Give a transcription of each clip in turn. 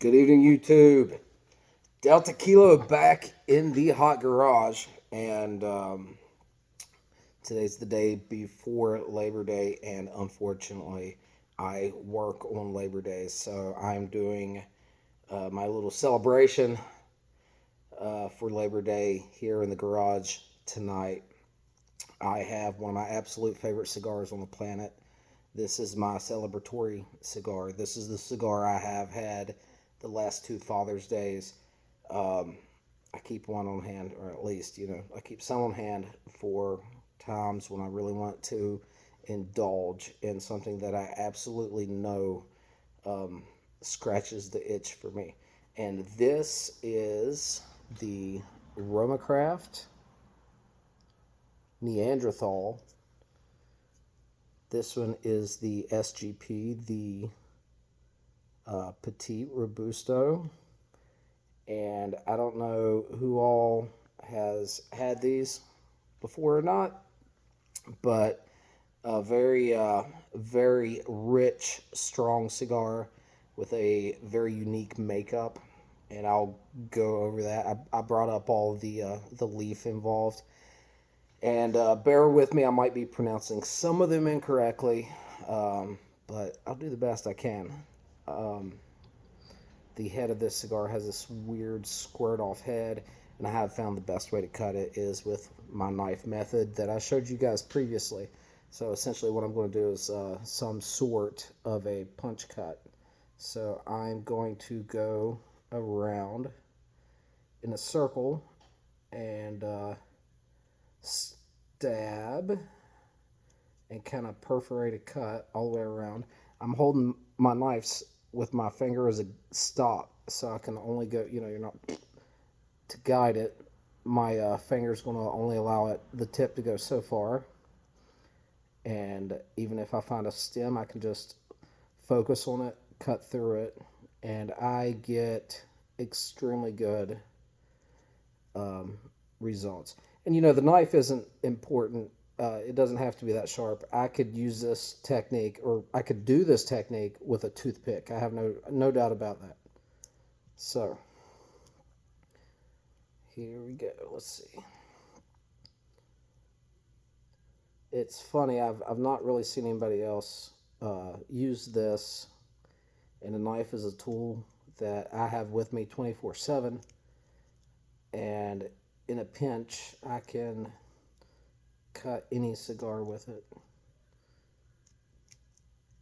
Good evening, YouTube. Delta Kilo back in the hot garage, and today's the day before Labor Day, and unfortunately, I work on Labor Day, so I'm doing my little celebration for Labor Day here in the garage tonight. I have one of my absolute favorite cigars on the planet. This is my celebratory cigar. This is the cigar I have had the last two Father's Days. I keep one on hand, or at least, I keep some on hand for times when I really want to indulge in something that I absolutely know scratches the itch for me. And this is the Roma Neanderthal. This one is the SGP, the Petite Robusto. And I don't know who all has had these before or not, but a very rich, strong cigar with a very unique makeup. And I'll go over that. I brought up all the leaf involved. And bear with me, I might be pronouncing some of them incorrectly, but I'll do the best I can. The head of this cigar has this weird squared off head, and I have found the best way to cut it is with my knife method that I showed you guys previously. So essentially what I'm going to do is some sort of a punch cut. So I'm going to go around in a circle and stab and kind of perforate a cut all the way around. I'm holding my knives with my finger as a stop, so I can only go, you're not to guide it. My finger's going to only allow the tip to go so far. And even if I find a stem, I can just focus on it, cut through it, and I get extremely good results. And the knife isn't important. It doesn't have to be that sharp. I could use this technique, or I could do this technique with a toothpick. I have no doubt about that. So here we go. Let's see. It's funny. I've not really seen anybody else use this, and a knife is a tool that I have with me 24/7. And in a pinch, I can cut any cigar with it.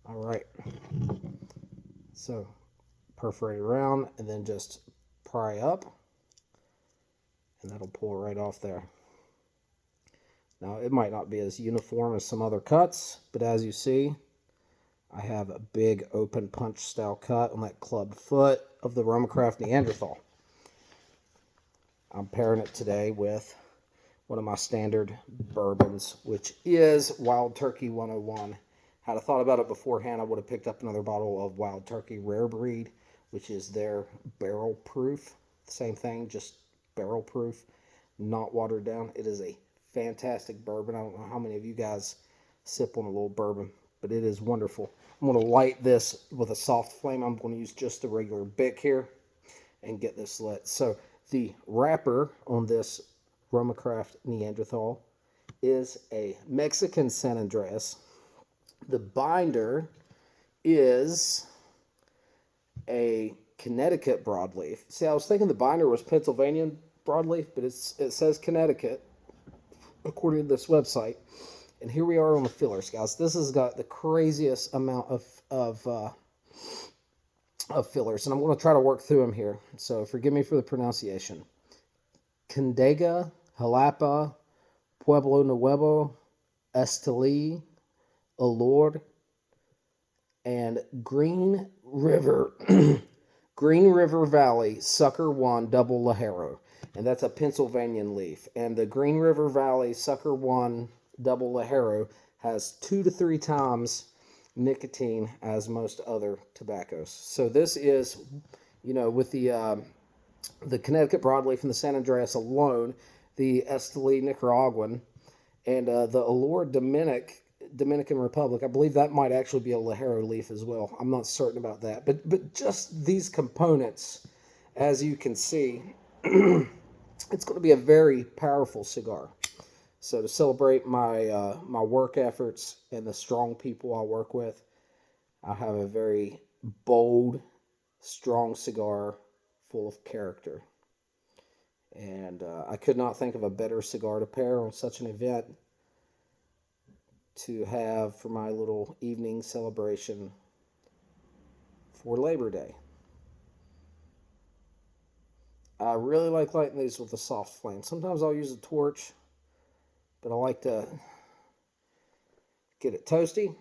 All right. So perforate around and then just pry up, and that'll pull right off there. Now, it might not be as uniform as some other cuts, but as you see, I have a big open punch style cut on that club foot of the Roma Neanderthal. I'm pairing it today with one of my standard bourbons, which is Wild Turkey 101. Had I thought about it beforehand, I would have picked up another bottle of Wild Turkey Rare Breed, which is their barrel proof. Same thing, just barrel proof, not watered down. It is a fantastic bourbon. I don't know how many of you guys sip on a little bourbon, but it is wonderful. I'm going to light this with a soft flame. I'm going to use just a regular Bic here and get this lit. So the wrapper on this Roma Neanderthal is a Mexican San Andreas. The binder is a Connecticut broadleaf. See, I was thinking the binder was Pennsylvania broadleaf, but it says Connecticut according to this website. And here we are on the fillers, guys. This has got the craziest amount of fillers, and I'm going to try to work through them here. So forgive me for the pronunciation. Condega, Jalapa, Pueblo Nuevo, Esteli, Allure, and Green River Valley Sucker 1 Double Lajero. And that's a Pennsylvanian leaf. And the Green River Valley Sucker 1 Double Lajero has 2 to 3 times nicotine as most other tobaccos. So this is, with the Connecticut broadleaf and the San Andreas alone, the Esteli Nicaraguan, and the Allure Dominican Republic. I believe that might actually be a Lajero leaf as well. I'm not certain about that. But just these components, as you can see, it's going to be a very powerful cigar. So to celebrate my my work efforts and the strong people I work with, I have a very bold, strong cigar full of character. And I could not think of a better cigar to pair on such an event to have for my little evening celebration for Labor Day. I really like lighting these with a soft flame. Sometimes I'll use a torch, but I like to get it toasty.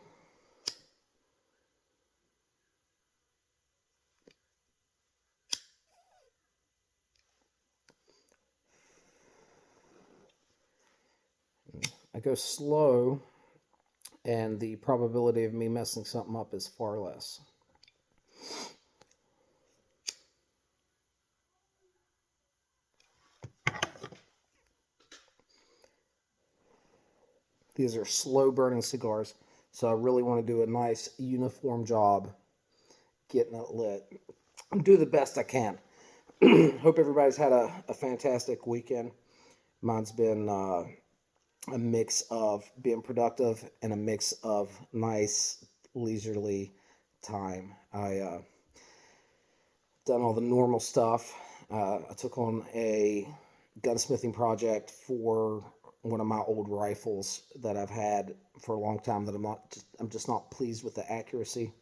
I go slow, and the probability of me messing something up is far less. These are slow burning cigars, so I really want to do a nice uniform job getting it lit. Do the best I can. Hope everybody's had a fantastic weekend. Mine's been a mix of being productive and a mix of nice leisurely time. I done all the normal stuff. I took on a gunsmithing project for one of my old rifles that I've had for a long time that I'm just not pleased with the accuracy.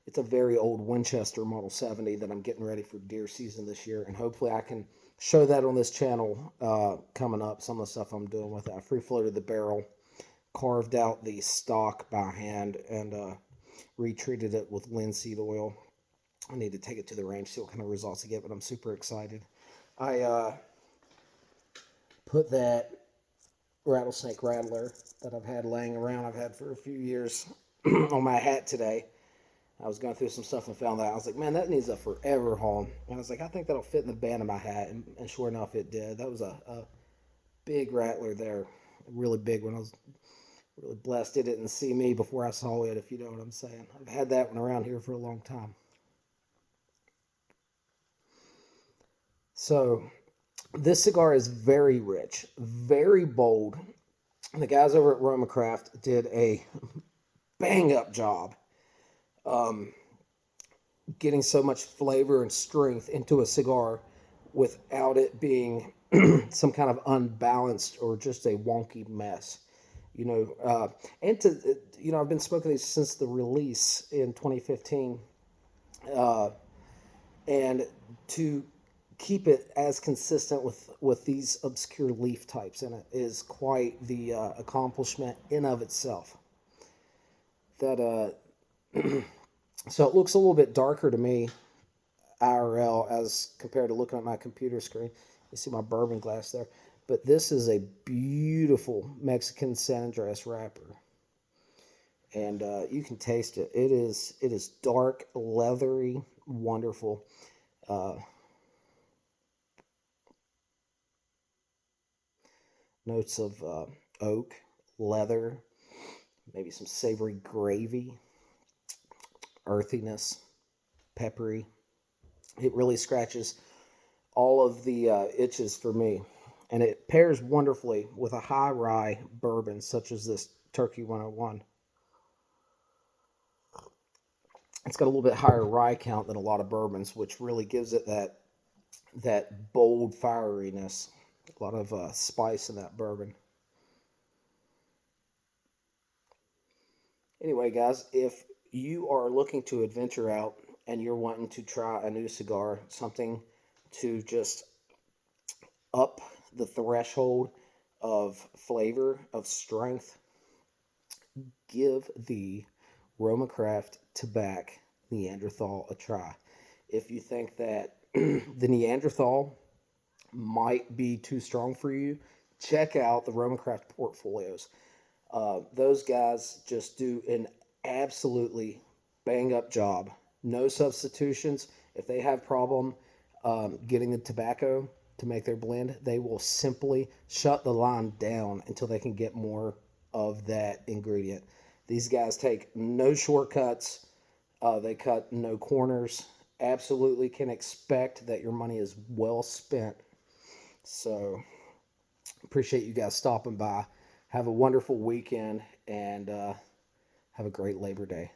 It's a very old Winchester Model 70 that I'm getting ready for deer season this year, and hopefully I can show that on this channel coming up, some of the stuff I'm doing with it. I free floated the barrel, carved out the stock by hand, and retreated it with linseed oil. I need to take it to the range, see what kind of results I get, but I'm super excited. I put that rattlesnake rattler that I've had laying around, I've had for a few years, on my hat today. I was going through some stuff and found that. I was like, man, that needs a forever haul. And I was like, I think that'll fit in the band of my hat. And sure enough, it did. That was a big rattler there. A really big one. I was really blessed it didn't see me before I saw it, if you know what I'm saying. I've had that one around here for a long time. So this cigar is very rich, very bold. And the guys over at Roma Craft did a bang up job getting so much flavor and strength into a cigar without it being some kind of unbalanced or just a wonky mess. And I've been smoking these since the release in 2015, and to keep it as consistent with these obscure leaf types in it is quite the accomplishment in of itself. That so it looks a little bit darker to me IRL as compared to looking at my computer screen. You see my bourbon glass there. But this is a beautiful Mexican San Andreas wrapper. And you can taste it. It is dark, leathery, wonderful. Notes of oak, leather, maybe some savory gravy, earthiness, peppery. It really scratches all of the itches for me. And it pairs wonderfully with a high rye bourbon such as this Turkey 101. It's got a little bit higher rye count than a lot of bourbons, which really gives it that bold fieriness. A lot of spice in that bourbon. Anyway, guys, if you are looking to adventure out and you're wanting to try a new cigar, something to just up the threshold of flavor, of strength, give the Roma Craft Tobac Neanderthal a try. If you think that the Neanderthal might be too strong for you, check out the Roma Craft portfolios. Those guys just do an absolutely bang up job. No substitutions. If they have problem getting the tobacco, to make their blend, they will simply shut the line down until they can get more of that ingredient. These guys take no shortcuts. They cut no corners. Absolutely can expect that your money is well spent. So appreciate you guys stopping by. Have a wonderful weekend, and have a great Labor Day.